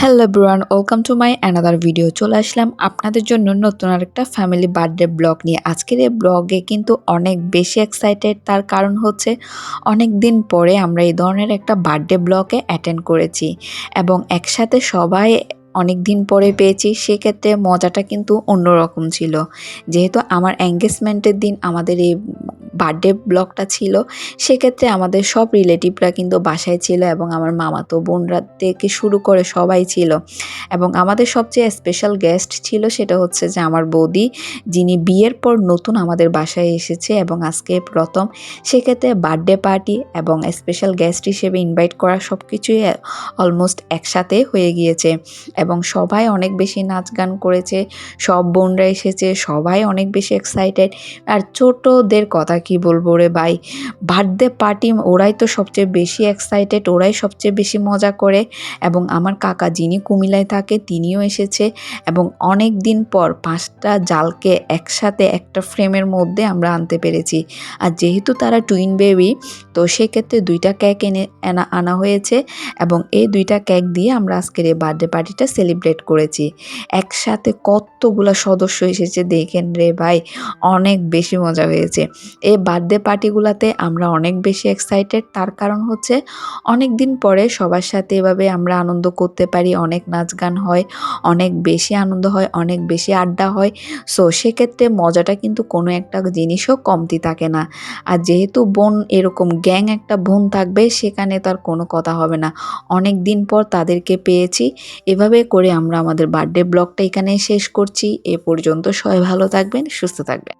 Hello everyone, welcome to my another video. চলে আসলাম আপনাদের জন্য নতুন আরেকটা ফ্যামিলি বার্থডে ব্লগ নিয়ে। আজকের এই ব্লগে কিন্তু অনেক বেশি এক্সাইটেড, তার কারণ হচ্ছে অনেক দিন পরে আমরা এই ধরনের একটা বার্থডে ব্লগে অ্যাটেন্ড করেছি এবং একসাথে সবাই অনেক দিন পরে পেয়েছি। সেক্ষেত্রে মজাটা কিন্তু অন্যরকম ছিল। যেহেতু আমার এঙ্গেজমেন্টের দিন আমাদের এই বার্থডে ব্লগটা ছিল, সেক্ষেত্রে আমাদের সব রিলেটিভরা কিন্তু বাসায় ছিল এবং আমার মামাতো বোনরা থেকে শুরু করে সবাই ছিল। এবং আমাদের সবচেয়ে স্পেশাল গেস্ট ছিল সেটা হচ্ছে যে আমার বৌদি, যিনি বিয়ের পর নতুন আমাদের বাসায় এসেছে এবং আজকে প্রথম। সেক্ষেত্রে বার্থডে পার্টি এবং স্পেশাল গেস্ট হিসেবে ইনভাইট করা সব কিছুই অলমোস্ট একসাথে হয়ে গিয়েছে এবং সবাই অনেক বেশি নাচ গান করেছে। সব বোনরা এসেছে, সবাই অনেক বেশি এক্সাইটেড। আর ছোটদের কথা কি বলবো রে ভাই, বার্থডে পার্টি ওরাই তো সবচেয়ে বেশি এক্সাইটেড, ওরাই সবচেয়ে বেশি মজা করে। এবং আমার কাকা যিনি কুমিল্লায় থাকে তিনিও এসেছে এবং অনেক দিন পর 5টা জালকে একসাথে একটা ফ্রেমের মধ্যে আমরা আনতে পেরেছি। আর যেহেতু তারা টুইন বেবি, তো সেক্ষেত্রে 2টা কেক আনা হয়েছে এবং এই 2টা কেক দিয়ে আমরা আজকের এই বার্থডে পার্টিটা সেলিব্রেট করেছি। একসাথে কতগুলো সদস্য এসেছে দেখেন রে ভাই, অনেক বেশি মজা হয়েছে। এই বার্থডে পার্টিগুলোতে আমরা অনেক বেশি এক্সাইটেড, তার কারণ হচ্ছে অনেক দিন পরে সবার সাথে এভাবে আমরা আনন্দ করতে পারি, অনেক নাচ গান হয়, অনেক বেশি আনন্দ হয়, অনেক বেশি আড্ডা হয়। সো সেক্ষেত্রে মজাটা কিন্তু কোনো একটা জিনিসও কমতি থাকে না। আর যেহেতু বোন এরকম গ্যাং একটা বোন থাকবে, সেখানে তার কোনো কথা হবে না। অনেক দিন পর তাদেরকে পেয়েছি। এভাবে করে আমরা আমাদের বার্থডে ব্লগটা এখানে শেষ করছি। এ পর্যন্ত সবাই ভালো থাকবেন, সুস্থ থাকবেন।